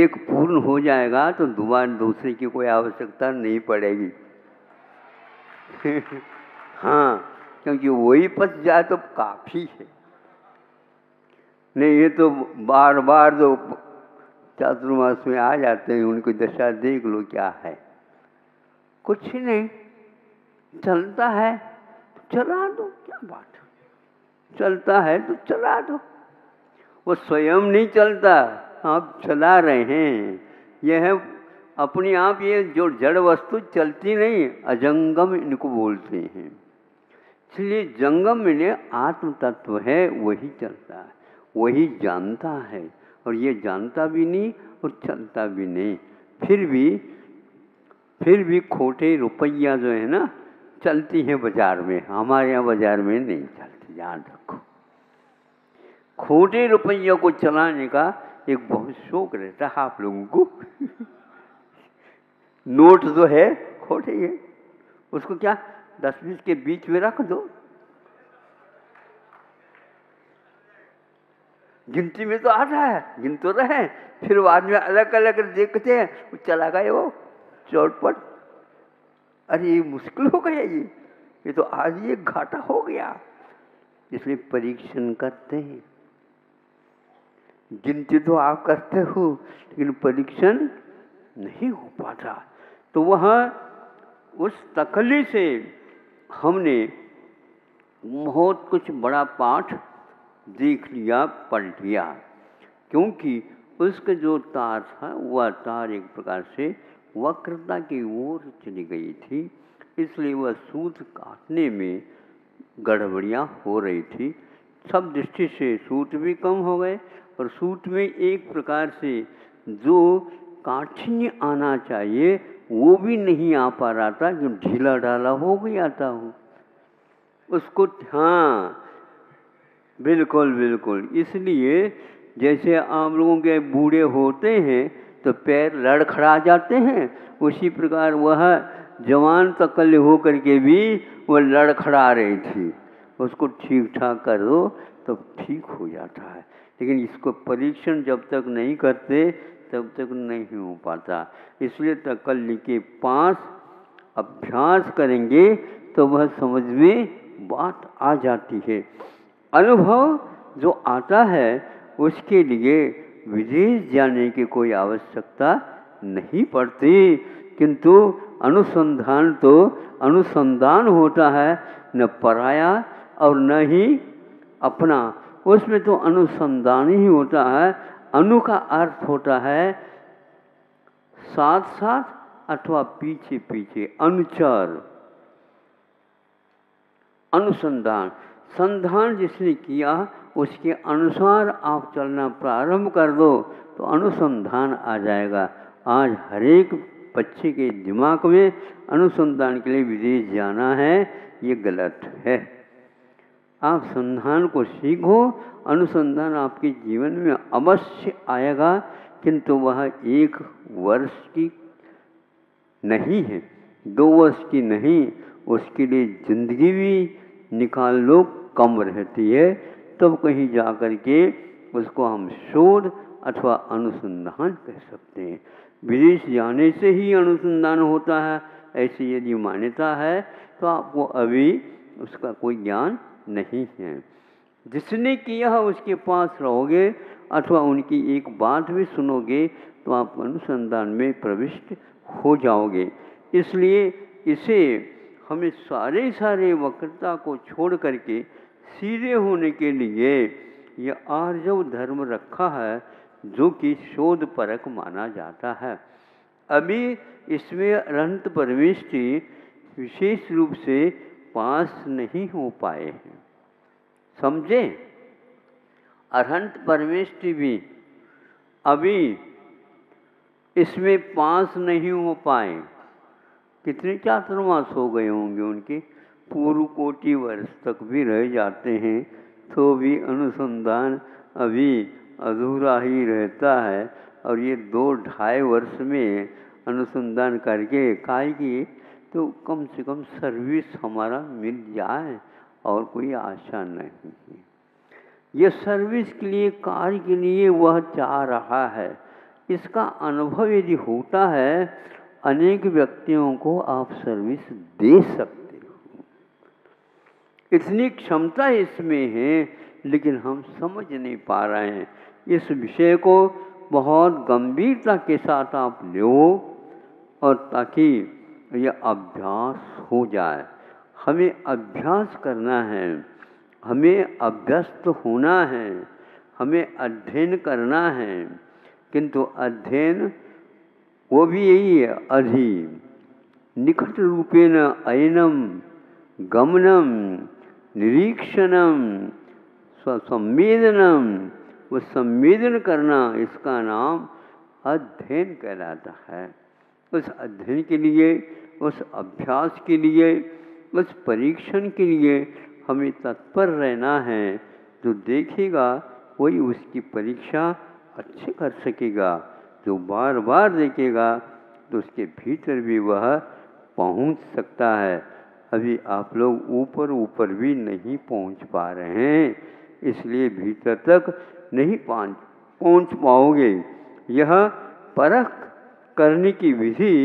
एक पूर्ण हो जाएगा तो दोबारा दूसरे की कोई आवश्यकता नहीं पड़ेगी। हाँ, क्योंकि वही पच जाए तो काफ़ी है। नहीं, ये तो बार बार जो चातुर्मास में आ जाते हैं उनकी दशा देख लो क्या है। कुछ नहीं, चलता है तो चला दो, क्या बात है। चलता है तो चला दो। वो स्वयं नहीं चलता, आप चला रहे हैं। यह है अपनी आप, ये जो जड़ वस्तु चलती नहीं, अजंगम इनको बोलते हैं। इसलिए जंगम में आत्म तत्व है, वही चलता है, वही जानता है। और ये जानता भी नहीं और चलता भी नहीं। फिर भी खोटे रुपया जो है ना, चलती है बाजार में। हमारे यहाँ बाजार में नहीं चलती, याद रखो। खोटे रुपयों को चलाने का एक बहुत शौक रहता है आप लोगों को। नोट जो है खोटे है, उसको क्या 10-20 के बीच में रख दो। गिनती में तो आता है, गिन तो रहे, फिर बाद में अलग अलग देखते हैं, वो चला गए वो चौटपट। अरे ये मुश्किल हो गया, ये तो आज ये घाटा हो गया। इसलिए परीक्षण करते हैं। गिनती तो आप करते हो, लेकिन परीक्षण नहीं हो पाता। तो वह उस तकली से हमने बहुत कुछ बड़ा पाठ देख लिया, पढ़ लिया। क्योंकि उसका जो तार था वह तार एक प्रकार से वक्रता की ओर चली गई थी। इसलिए वह सूत काटने में गड़बड़ियाँ हो रही थी। सब दृष्टि से सूत भी कम हो गए और सूत में एक प्रकार से जो काठिन्य आना चाहिए वो भी नहीं आ पा रहा था, जो ढीला ढाला हो गया था उसको। हाँ, बिल्कुल बिल्कुल। इसलिए जैसे आप लोगों के बूढ़े होते हैं तो पैर लड़खड़ा जाते हैं, उसी प्रकार वह जवान तकल हो करके भी वह लड़खड़ा रही थी। उसको ठीक ठाक कर दो तो ठीक हो जाता है। लेकिन इसको परीक्षण जब तक नहीं करते तब तक नहीं हो पाता। इसलिए तकल्ली के पास अभ्यास करेंगे तो वह समझ में बात आ जाती है। अनुभव जो आता है उसके लिए विदेश जाने की कोई आवश्यकता नहीं पड़ती। किंतु अनुसंधान तो अनुसंधान होता है, न पराया और न ही अपना। उसमें तो अनुसंधान ही होता है। अनु का अर्थ होता है साथ साथ अथवा पीछे पीछे, अनुचर। अनुसंधान, संधान जिसने किया उसके अनुसार आप चलना प्रारंभ कर दो तो अनुसंधान आ जाएगा। आज हर एक बच्चे के दिमाग में अनुसंधान के लिए विदेश जाना है, ये गलत है। आप संधान को सीखो, अनुसंधान आपके जीवन में अवश्य आएगा। किंतु वह 1 वर्ष की नहीं है, 2 वर्ष की नहीं, उसके लिए जिंदगी भी निकाल लो, कम रहती है। तब कहीं जा कर के उसको हम शोध अथवा अनुसंधान कह सकते हैं। विदेश जाने से ही अनुसंधान होता है, ऐसी यदि मान्यता है तो आपको अभी उसका कोई ज्ञान नहीं है। जिसने किया उसके पास रहोगे अथवा उनकी एक बात भी सुनोगे तो आप अनुसंधान में प्रविष्ट हो जाओगे। इसलिए इसे हमें सारे वक्रता को छोड़ करके सीधे होने के लिए यह आर्जव धर्म रखा है, जो कि शोध परक माना जाता है। अभी इसमें अनंत परमेष्टि विशेष रूप से पास नहीं हो पाए हैं, समझे। अनंत परमेष्टि भी अभी इसमें पास नहीं हो पाए। कितने चातुर्मास हो गए होंगे उनके, पूर्व कोटि वर्ष तक भी रह जाते हैं तो भी अनुसंधान अभी अधूरा ही रहता है। और ये 2-2.5 वर्ष में अनुसंधान करके काहे की तो कम से कम सर्विस हमारा मिल जाए, और कोई आशा नहीं है। ये सर्विस के लिए, कार्य के लिए वह चाह रहा है, इसका अनुभव यदि होता है, अनेक व्यक्तियों को आप सर्विस दे सकते हो। इतनी क्षमता इसमें है, लेकिन हम समझ नहीं पा रहे हैं। इस विषय को बहुत गंभीरता के साथ आप लो, और ताकि यह अभ्यास हो जाए। हमें अभ्यास करना है, हमें अभ्यस्त होना है, हमें अध्ययन करना है। किंतु अध्ययन वो भी यही है, अधि निकट रूपेण अयनम गमनम निरीक्षणम स्वसंवेदनम। वो संवेदन करना, इसका नाम अध्ययन कहलाता है। उस अध्ययन के लिए, उस अभ्यास के लिए, उस परीक्षण के लिए हमें तत्पर रहना है। जो देखेगा वही उसकी परीक्षा अच्छे कर सकेगा। जो बार बार देखेगा तो उसके भीतर भी वह पहुंच सकता है। अभी आप लोग ऊपर ऊपर भी नहीं पहुंच पा रहे हैं, इसलिए भीतर तक नहीं पहुंच पाओगे। यह परख करने की विधि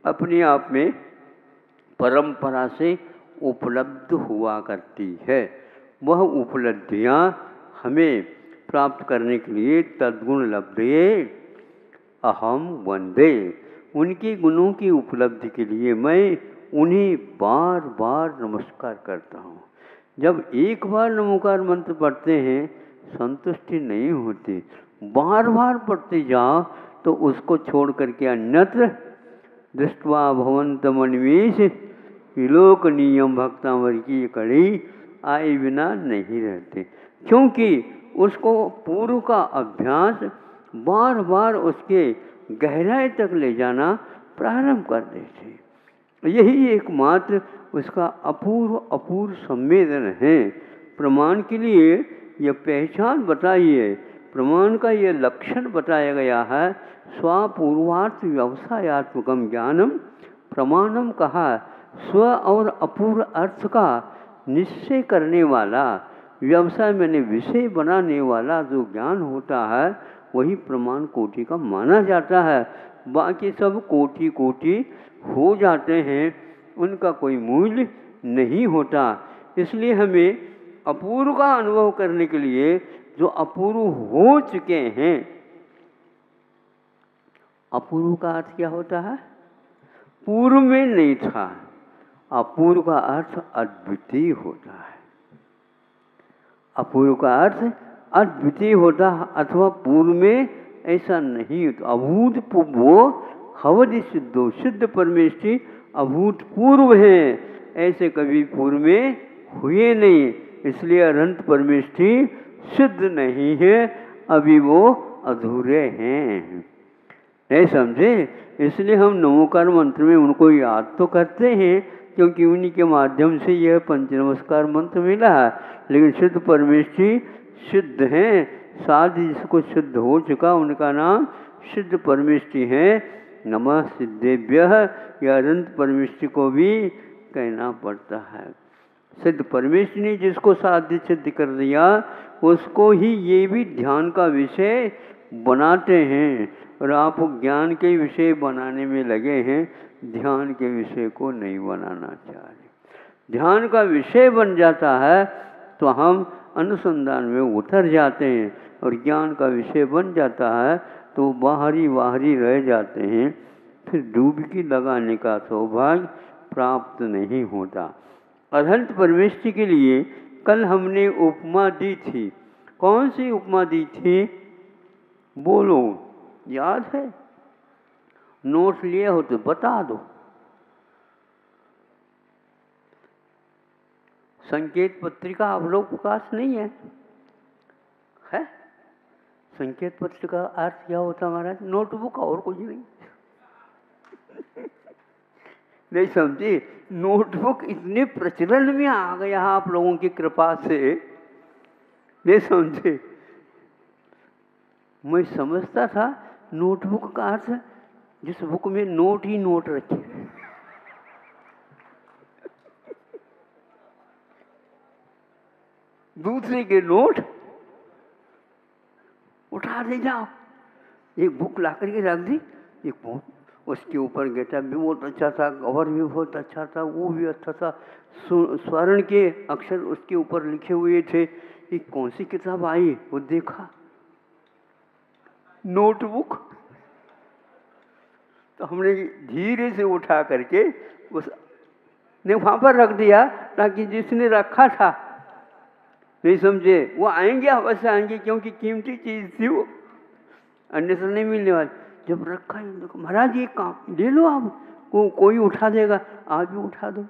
अपने आप में परंपरा से उपलब्ध हुआ करती है। वह उपलब्धियां हमें प्राप्त करने के लिए तद्गुण लब्धे अहम वंदे। उनके गुणों की उपलब्धि के लिए मैं उन्हें बार बार नमस्कार करता हूँ। जब एक बार नमोकार मंत्र पढ़ते हैं, संतुष्टि नहीं होती, बार बार पढ़ते जाओ तो उसको छोड़ करके अन्यत्र दृष्टवा भवंत मनिवेश विलोक नियम भक्तावर की कड़ी आए बिना नहीं रहते। क्योंकि उसको पूर्व का अभ्यास बार बार उसके गहराई तक ले जाना प्रारंभ कर देते। यही एकमात्र उसका अपूर्व संवेदन है। प्रमाण के लिए यह पहचान बताइए, प्रमाण का यह लक्षण बताया गया है। स्वपूर्वार्थ व्यवसायत्मकम ज्ञानम प्रमाणम कहा। स्व और अपूर्व अर्थ का निश्चय करने वाला, व्यवसाय मैंने विषय बनाने वाला जो ज्ञान होता है, वही प्रमाण कोटि का माना जाता है। बाकी सब कोटि कोटि हो जाते हैं, उनका कोई मूल्य नहीं होता। इसलिए हमें अपूर्व का अनुभव करने के लिए, जो अपूर्व हो चुके हैं। अपूर्व का अर्थ क्या होता है? पूर्व में नहीं था। अपूर्व का अर्थ अद्वितीय होता है। अपूर्व का अर्थ अद्वितीय होता है, अथवा पूर्व में ऐसा नहीं होता। अभूतपूर्व हवदि सिद्धो, सिद्ध परमेष्टि अभूतपूर्व है, ऐसे कभी पूर्व में हुए नहीं। इसलिए अनंत परमेष्टि सिद्ध नहीं है, अभी वो अधूरे हैं। नहीं समझे? इसलिए हम नमोकार मंत्र में उनको याद तो करते हैं, क्योंकि उन्हीं के माध्यम से यह पंच नमस्कार मंत्र मिला है। लेकिन सिद्ध परमेष्टि सिद्ध हैं, साध जिसको सिद्ध हो चुका उनका नाम सिद्ध परमेष्टि है। नमः सिद्धेभ्यः, या अनंत परमेष्टि को भी कहना पड़ता है। सिद्ध परमेष्टि ने जिसको साध्य सिद्ध कर दिया, उसको ही ये भी ध्यान का विषय बनाते हैं। और आप ज्ञान के विषय बनाने में लगे हैं, ध्यान के विषय को नहीं बनाना चाह रहे। ध्यान का विषय बन जाता है तो हम अनुसंधान में उतर जाते हैं, और ज्ञान का विषय बन जाता है तो बाहरी रह जाते हैं। फिर डुबकी लगाने का सौभाग्य प्राप्त नहीं होता। अनंत परमेष्टि के लिए कल हमने उपमा दी थी। कौन सी उपमा दी थी? बोलो, याद है? नोट लिए हो तो बता दो। संकेत पत्रिका आप लोग के पास नहीं है? है? संकेत पत्रिका अर्थ क्या होता महाराज? नोटबुक, और कुछ नहीं। नहीं समझे? नोटबुक इतने प्रचलन में आ गया आप लोगों की कृपा से, नहीं समझे? मैं समझता था नोटबुक का अर्थ जिस बुक में नोट ही नोट रखे, दूसरे के नोट उठा दे जाओ, एक बुक ला करके रख दी, एक बहुत, उसके ऊपर गेटा भी बहुत अच्छा था, कवर भी बहुत अच्छा था, वो भी अच्छा था, स्वर्ण के अक्षर उसके ऊपर लिखे हुए थे। ये कौन सी किताब आई? वो देखा, नोटबुक। तो हमने धीरे से उठा करके उस ने वहाँ पर रख दिया, ताकि जिसने रखा था, नहीं समझे, वो आएंगे, अवश्य आएंगे, क्योंकि कीमती चीज़ थी वो, अन्यथा नहीं मिलने वाली। जब रखा है, देखो महाराज ये काम ले लो आप, कोई उठा देगा, आप भी उठा दो,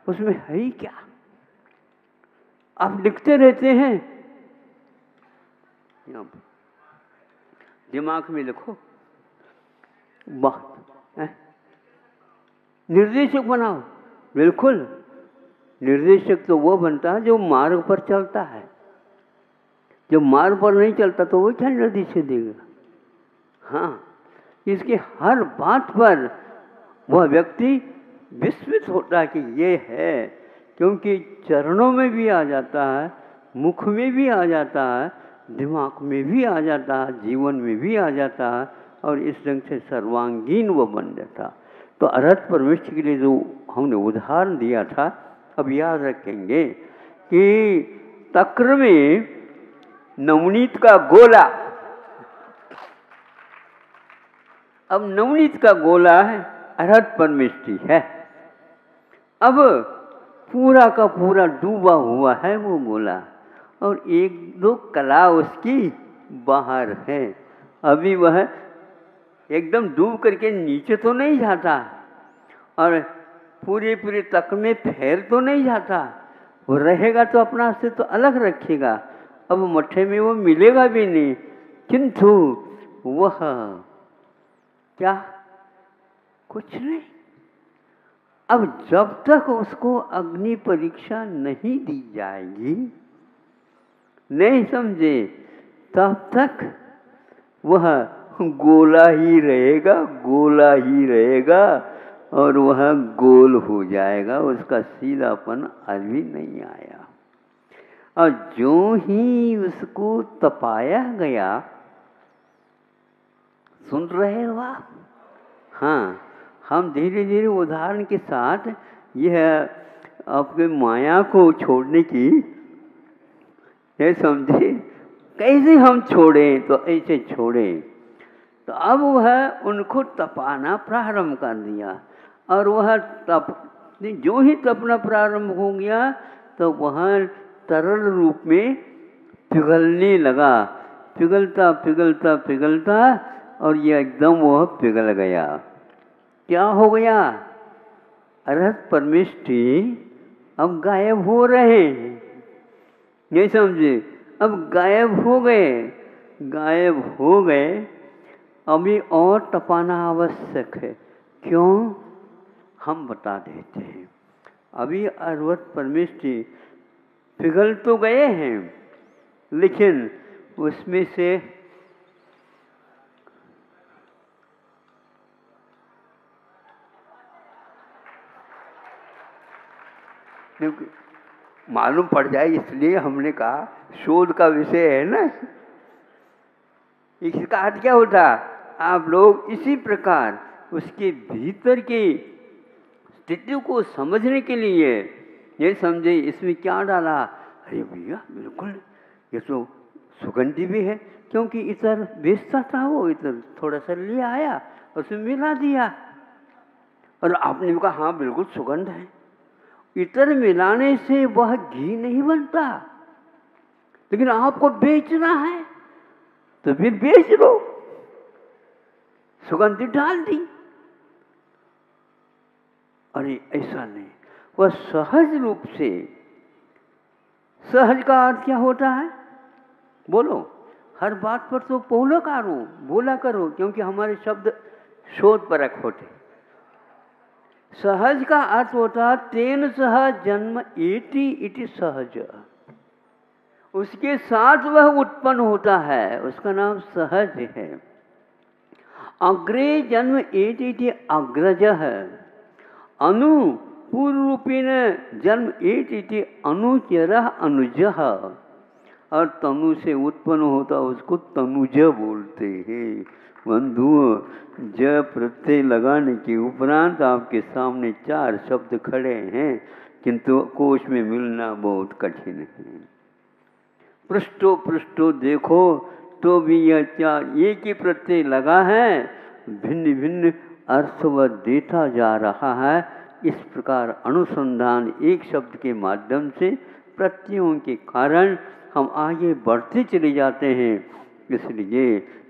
उसमें है ही क्या? आप लिखते रहते हैं, यहाँ पर दिमाग में लिखो, बात निर्देशक बनाओ। बिल्कुल, निर्देशक तो वो बनता है जो मार्ग पर चलता है, जो मार्ग पर नहीं चलता तो वो क्या निर्देश देगा? हाँ, इसके हर बात पर वह व्यक्ति विस्मित होता है कि ये है, क्योंकि चरणों में भी आ जाता है, मुख में भी आ जाता है, दिमाग में भी आ जाता है, जीवन में भी आ जाता है, और इस ढंग से सर्वांगीण वो बन जाता। तो अरहत परमेश्वर के लिए जो हमने उदाहरण दिया था, अब याद रखेंगे कि तक्र में नवनीत का गोला, अब नवनीत का गोला है, अरहत परमेष्टि है। अब पूरा का पूरा डूबा हुआ है वो गोला, और एक दो कला उसकी बाहर है। अभी वह एकदम डूब करके नीचे तो नहीं जाता, और पूरे पूरे तक में फैल तो नहीं जाता, वो रहेगा तो अपना से तो अलग रखेगा। अब मट्ठे में वो मिलेगा भी नहीं, किंतु वह क्या, कुछ नहीं। अब जब तक उसको अग्नि परीक्षा नहीं दी जाएगी, नहीं समझे, तब तक वह गोला ही रहेगा, गोला ही रहेगा, और वह गोल हो जाएगा, उसका सीधापन अभी नहीं आया। और जो ही उसको तपाया गया, सुन रहे हो आप? हाँ, हम धीरे धीरे उदाहरण के साथ यह आपके माया को छोड़ने की, ये समझे, कैसे हम छोड़ें, तो ऐसे छोड़ें। तो अब वह उनको तपाना प्रारंभ कर दिया, और वह जो ही तपना प्रारंभ हो गया, तो वह तरल रूप में पिघलने लगा, पिघलता पिघलता पिघलता, और ये एकदम वह पिघल गया। क्या हो गया? अरहत परमेष्टि अब गायब हो रहे हैं, नहीं समझे, अब गायब हो गए, गायब हो गए। अभी और तपाना आवश्यक है। क्यों? हम बता देते हैं। अभी अरहत परमेष्टि पिघल तो गए हैं, लेकिन उसमें से क्योंकि मालूम पड़ जाए, इसलिए हमने कहा शोध का विषय है ना, इसका अर्थ क्या होता? आप लोग इसी प्रकार उसके भीतर की स्थिति को समझने के लिए ये समझे इसमें क्या डाला। अरे भैया बिल्कुल, ये तो सुगंधी भी है, क्योंकि इतर बेचता था, वो इतर थोड़ा सा ले आया, उसमें मिला दिया, और आपने कहा हाँ बिल्कुल सुगंध है। इतर मिलाने से वह घी नहीं बनता, लेकिन आपको बेचना है तो फिर बेच लो, सुगंधी डाल दी। अरे ऐसा नहीं, वह सहज रूप से, सहज का अर्थ क्या होता है? बोलो, हर बात पर तो बोला करो, क्योंकि हमारे शब्द शोध परक होते। सहज का अर्थ होता है तेन सह जन्म एति इति सहज, उसके साथ वह उत्पन्न होता है, उसका नाम सहज है। अग्रे जन्म एति इति अग्रज है, अनु पूर्व रूपेण जन्म एति इति अनुचर अनुज, और तनु से उत्पन्न होता उसको तनुज बोलते हैं। बंधुओं, ज प्रत्यय लगाने के उपरांत आपके सामने 4 शब्द खड़े हैं, किंतु कोश में मिलना बहुत कठिन है। पृष्ठो पृष्ठो देखो तो भी यह क्या एक ही प्रत्यय लगा है, भिन्न भिन्न अर्थ वह देता जा रहा है। इस प्रकार अनुसंधान एक शब्द के माध्यम से प्रत्ययों के कारण हम आगे बढ़ते चले जाते हैं। इसलिए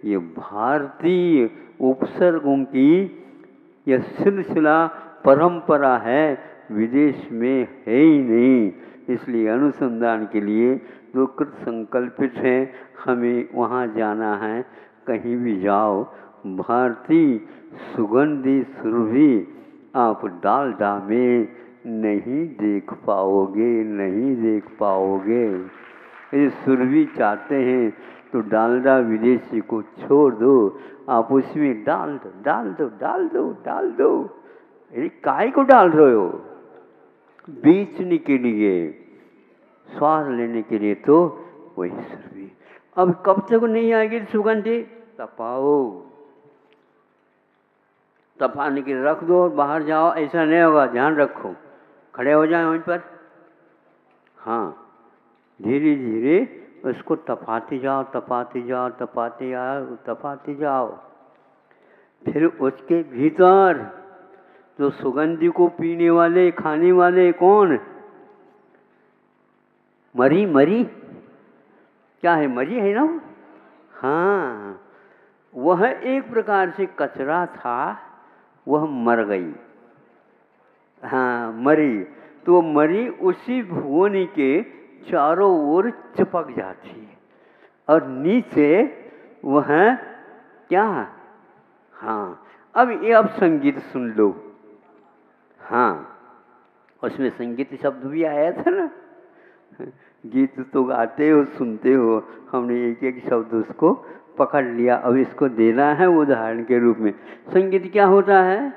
ये भारतीय उपसर्गों की यह सिलसिला परंपरा है, विदेश में है ही नहीं। इसलिए अनुसंधान के लिए जो कृत संकल्पित है, हमें वहाँ जाना है। कहीं भी जाओ, भारतीय सुगंधी सुरभि आप डालडा में नहीं देख पाओगे, नहीं देख पाओगे। यदि सुरभि चाहते हैं तो डालडा विदेशी को छोड़ दो, आप उसमें डाल दो डाल दो डाल दो डाल दो। अरे काय को डाल रहे हो? बेचने के लिए, स्वाद लेने के लिए तो वही सुरभि। अब कब तक नहीं आएगी सुगंधी? तपाओ, तपाने के रख दो और बाहर जाओ, ऐसा नहीं होगा। ध्यान रखो, खड़े हो जाए वहीं पर। हाँ, धीरे धीरे उसको तपाते जाओ तपाते जाओ तपाते जाओ तपाते जाओ। फिर उसके भीतर जो सुगंधी को पीने वाले खाने वाले कौन? मरी, मरी क्या है? मरी है ना? हाँ, वह एक प्रकार से कचरा था, वह मर गई। हाँ, मरी। तो मरी उसी भुवनी के चारों ओर चिपक जाती है और नीचे वह क्या? हाँ, अब संगीत सुन लो। हाँ, उसमें संगीत शब्द भी आया था ना। गीत तो गाते हो, सुनते हो, हमने एक एक शब्द उसको पकड़ लिया। अब इसको देना है उदाहरण के रूप में। संगीत क्या होता है?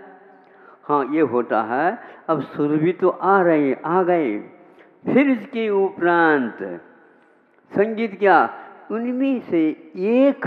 हाँ, ये होता है, अब सुर भी तो आ रहे, आ गए, फिर इसके उपरांत संगीत क्या? उनमें से एक